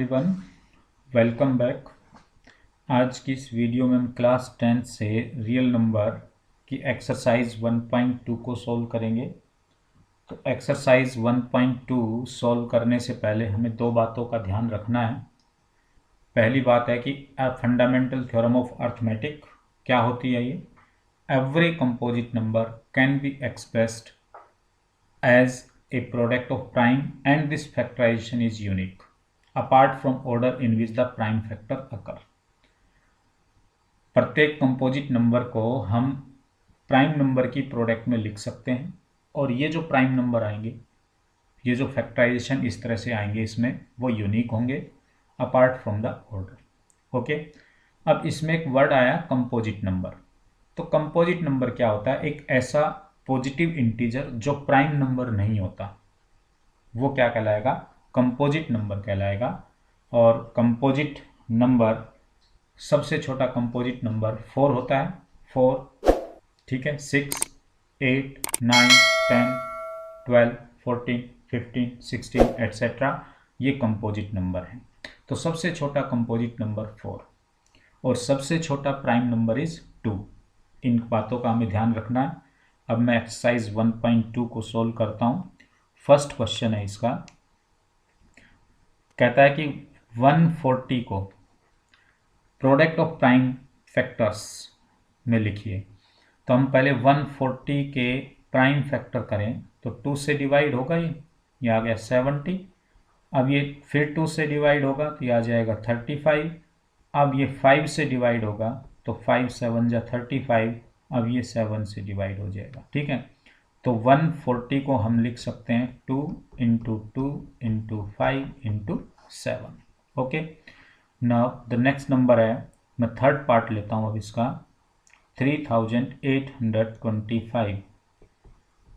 Everyone, welcome back. आज की इस वीडियो में हम क्लास 10 से रियल नंबर की एक्सरसाइज 1.2 को सॉल्व करेंगे। तो एक्सरसाइज 1.2 सॉल्व करने से पहले हमें दो बातों का ध्यान रखना है। पहली बात है कि फंडामेंटल थ्योरम ऑफ अर्थमेटिक क्या होती है। ये every composite number can be expressed as a product of prime and this factorization is unique apart from order in which the prime factor occur। प्रत्येक कंपोजिट नंबर को हम prime number की product में लिख सकते हैं और ये जो प्राइम नंबर आएंगे, ये जो फैक्टराइजेशन इस तरह से आएंगे, इसमें वो यूनिक होंगे apart from the order. Okay, अब इसमें एक वर्ड आया कंपोजिट नंबर। तो कंपोजिट नंबर क्या होता है? एक ऐसा पॉजिटिव इंटीजर जो प्राइम नंबर नहीं होता, वो क्या कहलाएगा? कंपोजिट नंबर कहलाएगा। और कंपोजिट नंबर, सबसे छोटा कंपोजिट नंबर 4 होता है। 4, ठीक है। 6, 8, 9, 10, 12, 14, 15, 16 एट्सेट्रा, ये कंपोजिट नंबर है। तो सबसे छोटा कंपोजिट नंबर 4 और सबसे छोटा प्राइम नंबर इज 2। इन बातों का हमें ध्यान रखना है। अब मैं एक्सरसाइज 1.2 को सोल्व करता हूं। फर्स्ट क्वेश्चन है इसका, कहता है कि 140 को प्रोडक्ट ऑफ प्राइम फैक्टर्स में लिखिए। तो हम पहले 140 के प्राइम फैक्टर करें तो 2 से डिवाइड होगा, ये आ गया 70। अब ये फिर 2 से डिवाइड होगा तो ये आ जाएगा 35। अब ये 5 से डिवाइड होगा तो 5 7 जा 35। अब ये 7 से डिवाइड हो जाएगा, ठीक है। तो 140 को हम लिख सकते हैं 2 into 2 into 5 into 7। Okay, now the next number है, मैं थर्ड पार्ट लेता हूँ अब इसका, 3825।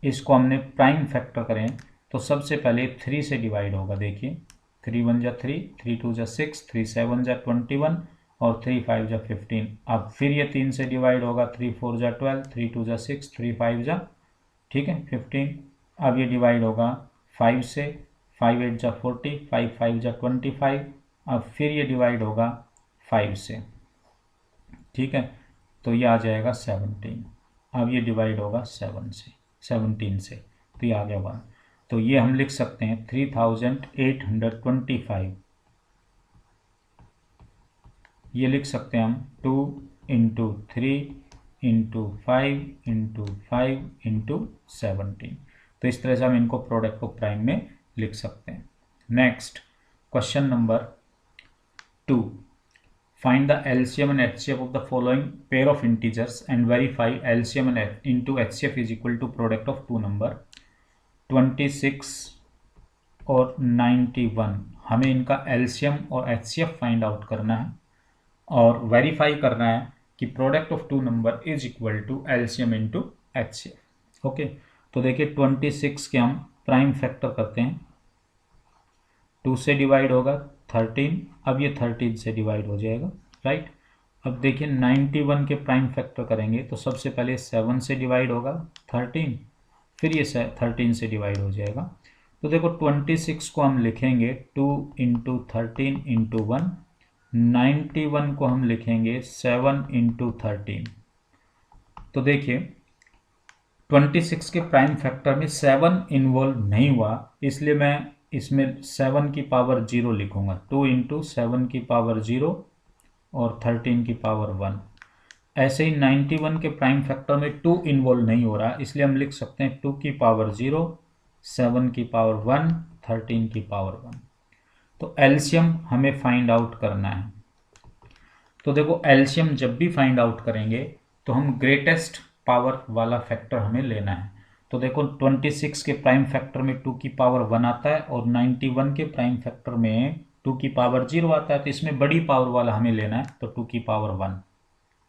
इसको हमने प्राइम फैक्टर करें तो सबसे पहले 3 से डिवाइड होगा। देखिए 3 1 जा 3, 3 2 जा 6, 3 7 जा 21 और 3 5 जा 15। अब फिर ये 3 से डिवाइड होगा, 3 4 जा 12, 3 2 जा 6, 3 5 जा, ठीक है, 15। अब ये डिवाइड होगा 5 से, 5 8 जा 40, 5 5 जा 25। अब फिर ये डिवाइड होगा 5 से, ठीक है, तो ये आ जाएगा 17। अब ये डिवाइड होगा 7 से, 17 से, तो ये आ गया 1। तो ये हम लिख सकते हैं 3825। ये लिख सकते हैं हम 2 इंटू 3 इंटू 5 इंटू 5 इंटू 17। तो इस तरह से हम इनको प्रोडक्ट ऑफ प्राइम में लिख सकते हैं। Next question number 2, find the LCM and HCF of the following pair of integers and verify LCM and into HCF is equal to product of two number 26 और 91। हमें इनका LCM और HCF find out करना है और verify करना है कि product of two number is equal to LCM into HCF। Okay, तो देखिए 26 के हम प्राइम फैक्टर करते हैं, 2 से डिवाइड होगा 13। अब ये 13 से डिवाइड हो जाएगा, राइट। अब देखिए 91 के प्राइम फैक्टर करेंगे तो सबसे पहले 7 से डिवाइड होगा 13, फिर ये 13 से डिवाइड हो जाएगा। तो देखो 26 को हम लिखेंगे 2 इंटू 13 इंटू 1, 91 को हम लिखेंगे 7 इंटू 13। तो देखिए 26 के प्राइम फैक्टर में 7 इन्वॉल्व नहीं हुआ, इसलिए मैं इसमें 7 की पावर 0 लिखूंगा। 2 इंटू 7 की पावर 0 और 13 की पावर 1। ऐसे ही 91 के प्राइम फैक्टर में 2 इन्वॉल्व नहीं हो रहा, इसलिए हम लिख सकते हैं 2 की पावर 0, 7 की पावर 1, 13 की पावर 1। तो एलसीएम हमें फाइंड आउट करना है। तो देखो एलसीएम जब भी फाइंड आउट करेंगे तो हम ग्रेटेस्ट पावर वाला फैक्टर हमें लेना है। तो देखो 26 के प्राइम फैक्टर में 2 की पावर 1 आता है और 91 के प्राइम फैक्टर में 2 की पावर 0 आता है, तो इसमें बड़ी पावर वाला हमें लेना है, तो 2 की पावर 1।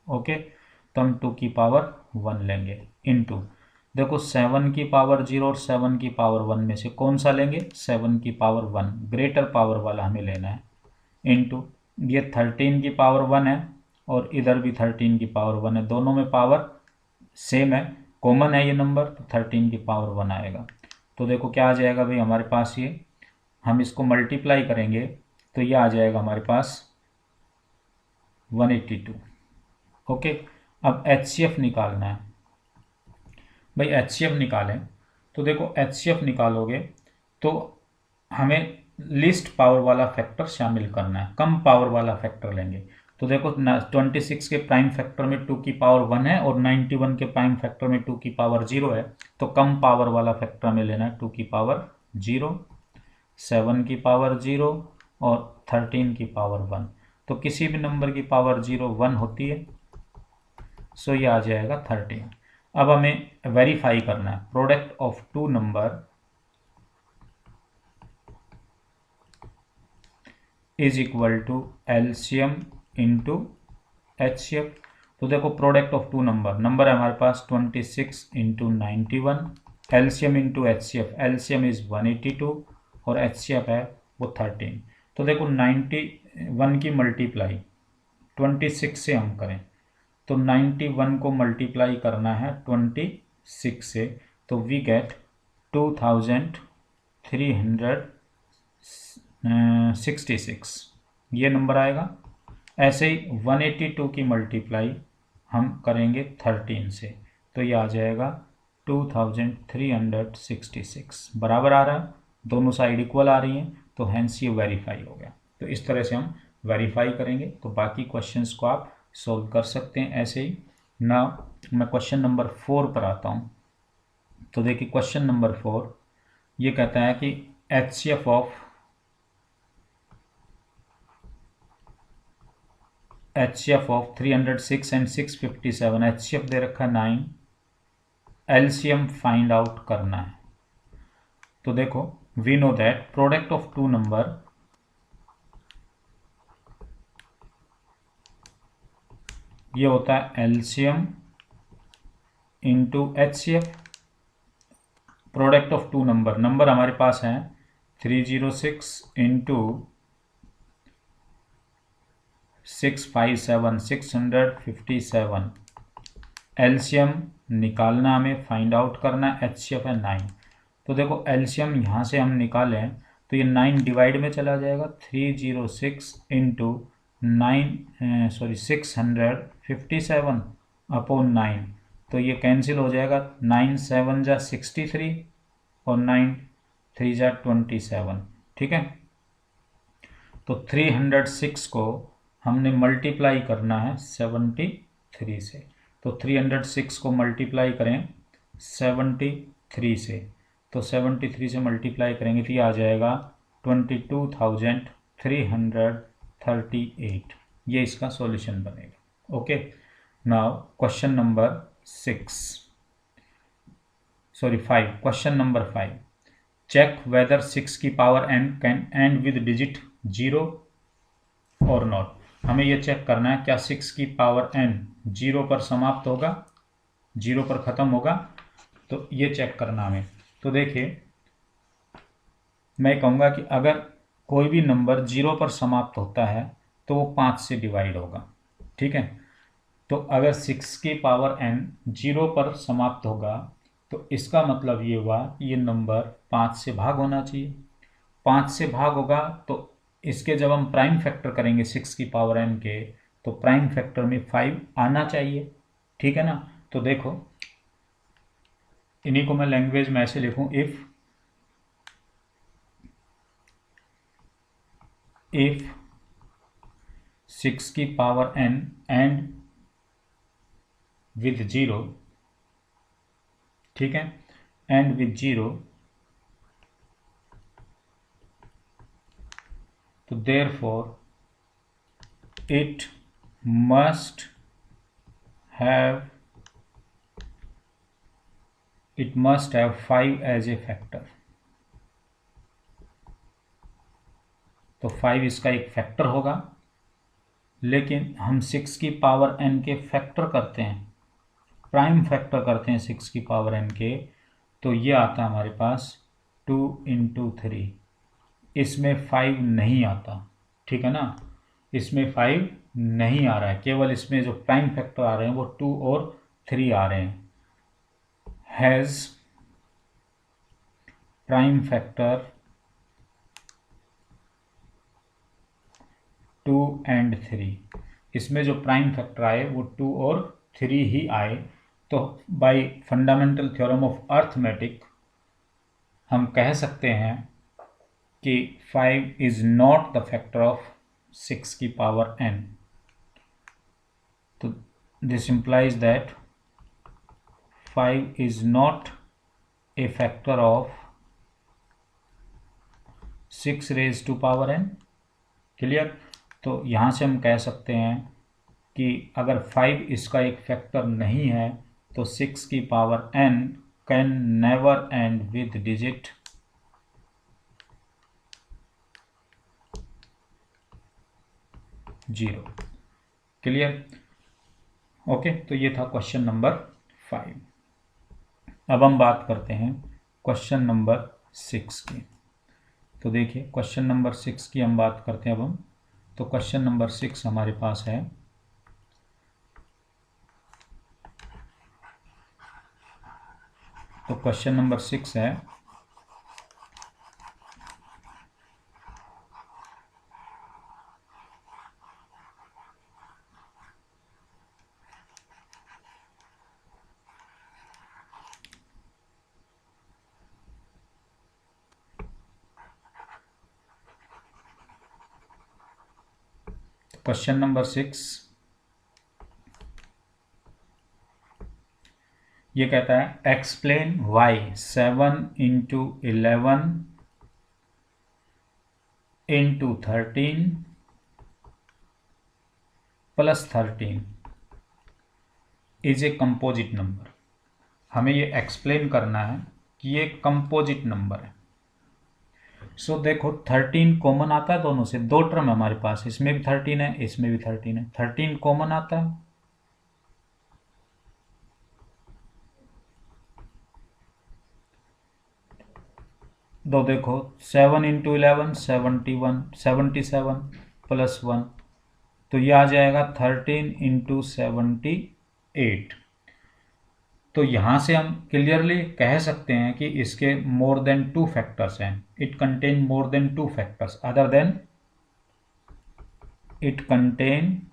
ओके, तो हम 2 की पावर 1 लेंगे इनटू, देखो 7 की पावर 0 और 7 की पावर 1 में से कौन सा लेंगे? 7 की पावर 1, ग्रेटर पावर वाला हमें लेना है, इनटू ये 13 की पावर 1 है और इधर भी 13 की पावर 1 है, दोनों में पावर सेम है, कॉमन है ये नंबर, तो 13 की पावर 1 आएगा। तो देखो क्या आ जाएगा भाई हमारे पास, ये हम इसको मल्टीप्लाई करेंगे तो ये आ जाएगा हमारे पास 182। ओके, अब HCF निकालना है भाई। HCF निकालें तो देखो, HCF निकालोगे तो हमें लीस्ट पावर वाला फैक्टर शामिल करना है, कम पावर वाला फैक्टर लेंगे। तो देखो 26 के प्राइम फैक्टर में 2 की पावर 1 है और 91 के प्राइम फैक्टर में 2 की पावर 0 है। तो कम पावर वाला फैक्टर में लेना है 2 की पावर 0, 7 की पावर 0 और 13 की पावर 1। तो किसी भी नंबर की पावर 0 1 होती है, सो ये आ जाएगा 13। अब हमें वेरीफाई करना है, product of two number is equal to LCM into HCF। तो देखो प्रोडक्ट ऑफ टू नंबर है हमारे पास 26 into 91, LCM into HCF, LCM is 182 और HCF है वो 13। तो देखो 91 की मल्टीप्लाई 26 से हम करें तो 91 को मल्टीप्लाई करना है 26 से, तो वी गेट 2366 ये नंबर आएगा। ऐसे ही 182 की मल्टीप्लाई हम करेंगे 13 से, तो ये आ जाएगा 2366 बराबर आ रहा है, दोनों साइड इक्वल आ रही हैं, तो हैंस ये वेरीफाई हो गया। तो इस तरह से हम वेरीफाई करेंगे। तो बाकी क्वेश्चंस को आप सॉल्व कर सकते हैं ऐसे ही ना। मैं क्वेश्चन नंबर 4 पर आता हूँ। तो देखिए क्वेश्चन नंबर 4 ये कहता है कि HCF ऑफ 306 एंड 657, HCF दे रखा है 9, LCM फाइंड आउट करना है। तो देखो we know that product of two number ये होता है LCM into HCF। Product of two number हमारे पास है 306 इंटू 657, 657। एलसीएम निकालना, हमें फाइंड आउट करना है, HCF है 9। तो देखो एलसीएम यहाँ से हम निकालें तो ये 9 डिवाइड में चला जाएगा, 306 इंटू 657 अपॉन 9, तो ये कैंसिल हो जाएगा, 9 7 जा 63 और 9 3 जा 27। ठीक है, तो 306 को हमने मल्टीप्लाई करना है 73 से। तो 306 को मल्टीप्लाई करें 73 से, तो 73 से मल्टीप्लाई करेंगे तो ये आ जाएगा 22,338। ये इसका सॉल्यूशन बनेगा। Okay, now question number 5, question number 5, check whether 6 की power n can end with digit 0 और नॉट। हमें यह चेक करना है क्या 6 की पावर n 0 पर समाप्त होगा, 0 पर ख़त्म होगा, तो ये चेक करना हमें। तो देखिए मैं कहूँगा कि अगर कोई भी नंबर 0 पर समाप्त होता है तो वो 5 से डिवाइड होगा। ठीक है, तो अगर 6 की पावर n 0 पर समाप्त होगा तो इसका मतलब ये हुआ ये नंबर 5 से भाग होना चाहिए। 5 से भाग होगा तो इसके जब हम प्राइम फैक्टर करेंगे 6 की पावर n के, तो प्राइम फैक्टर में 5 आना चाहिए। ठीक है ना, तो देखो इन्हीं को मैं लैंग्वेज में ऐसे लिखूं, इफ 6 की पावर n एंड विथ 0, ठीक है, एंड विथ 0, तो therefore it must have 5 as a factor। तो 5 इसका एक फैक्टर होगा, लेकिन हम 6 की पावर n के फैक्टर करते हैं, प्राइम फैक्टर करते हैं 6 की पावर n के, तो ये आता है हमारे पास 2 इंटू 3। इसमें 5 नहीं आता। ठीक है ना, इसमें 5 नहीं आ रहा है, केवल इसमें जो प्राइम फैक्टर आ रहे हैं वो 2 और 3 आ रहे हैं। हैज़ प्राइम फैक्टर 2 एंड 3, इसमें जो प्राइम फैक्टर आए वो 2 और 3 ही आए। तो bye fundamental theorem of arithmetic हम कह सकते हैं कि 5 is not the factor of 6 की पावर n। तो this implies that 5 is not a factor of 6 raised to power n। Clear? तो यहाँ से हम कह सकते हैं कि अगर 5 इसका एक फैक्टर नहीं है तो 6 की power n can never and with digit 0। Clear? Okay, तो ये था क्वेश्चन नंबर 5। अब हम बात करते हैं क्वेश्चन नंबर 6 की। तो देखिए क्वेश्चन नंबर 6 की हम बात करते हैं अब हम। तो क्वेश्चन नंबर 6 हमारे पास है, तो क्वेश्चन नंबर 6 है क्वेश्चन नंबर 6 ये कहता है explain why 7 into 11 into 13 plus 13 is a composite number. हमें ये एक्सप्लेन करना है कि ये कंपोजिट नंबर है। सो देखो 13 कॉमन आता है दोनों से, दो टर्म है हमारे पास, इसमें भी 13 है इसमें भी 13 है, 13 कॉमन आता है। तो देखो 7 इंटू 11 71 77 प्लस 1, तो ये आ जाएगा 13 इंटू 78। तो यहाँ से हम क्लियरली कह सकते हैं कि इसके मोर देन 2 फैक्टर्स हैं। It contain more than 2 factors other than it contain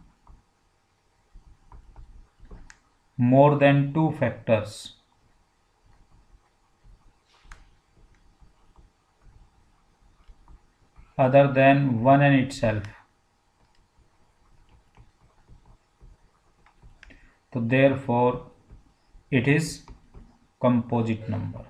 more than 2 factors other than 1 and itself। तो therefore it is composite number।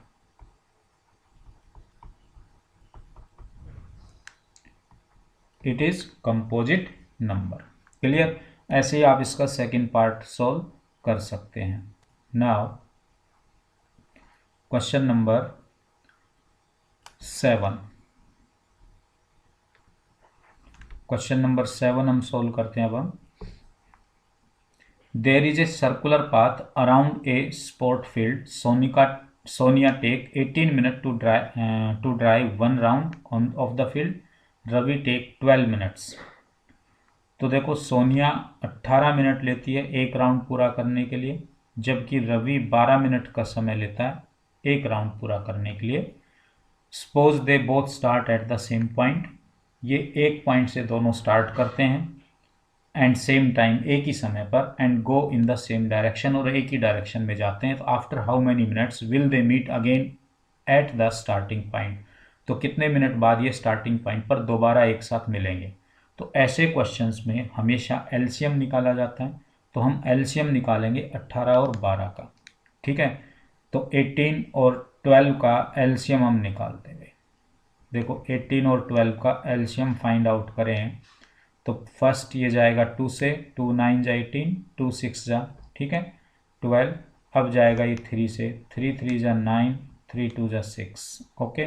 it is composite number। Clear? ऐसे ही आप इसका सेकंड पार्ट सॉल्व कर सकते हैं। Now question number 7, question number 7 हम solve करते हैं। अब हम there is a circular path around a sport field, Sonia take 18 minute to drive 1 round of the field, Ravi take 12 minutes. तो देखो सोनिया 18 मिनट लेती है एक राउंड पूरा करने के लिए, जबकि रवि 12 मिनट का समय लेता है एक राउंड पूरा करने के लिए। Suppose they both start at the same point, ये एक पॉइंट से दोनों स्टार्ट करते हैं एंड सेम टाइम एक ही समय पर, and go in the same direction, और एक ही डायरेक्शन में जाते हैं। तो after how many minutes will they meet again at the starting point, तो कितने मिनट बाद ये स्टार्टिंग पॉइंट पर दोबारा एक साथ मिलेंगे। तो ऐसे क्वेश्चंस में हमेशा एलसीएम निकाला जाता है। तो हम एलसीएम निकालेंगे 18 और 12 का। ठीक है, तो 18 और 12 का एलसीएम हम निकाल देंगे। देखो 18 और 12 का एलसीएम फाइंड आउट करें तो फर्स्ट ये जाएगा 2 से, 2 9 जा 18, 2 6 जा, ठीक है 12। अब जाएगा ये 3 से, 3 3 जा 9, 3 2 जा 6। ओके,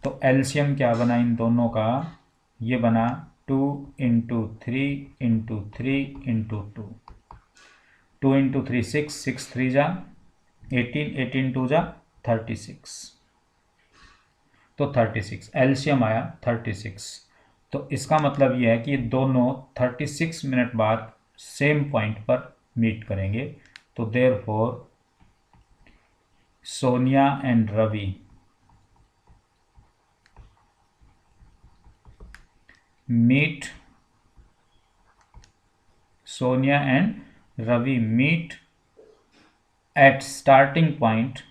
तो एलसीएम क्या बना इन दोनों का, ये बना 2 इंटू 3 इंटू 3 इंटू 2, 2 इंटू 3 6, 6 3 जा 18, 18 2 जा 36, तो 36 एलसीएम आया 36। तो इसका मतलब यह है कि ये दोनों 36 मिनट बाद सेम पॉइंट पर मीट करेंगे। तो therefore Sonia and Ravi meet Sonia and Ravi meet at starting point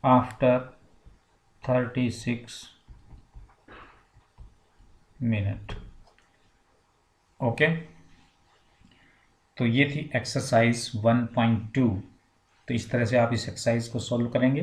after 36 minute. Okay, तो ये थी एक्सरसाइज 1.2। तो इस तरह से आप इस एक्सरसाइज को सॉल्व करेंगे।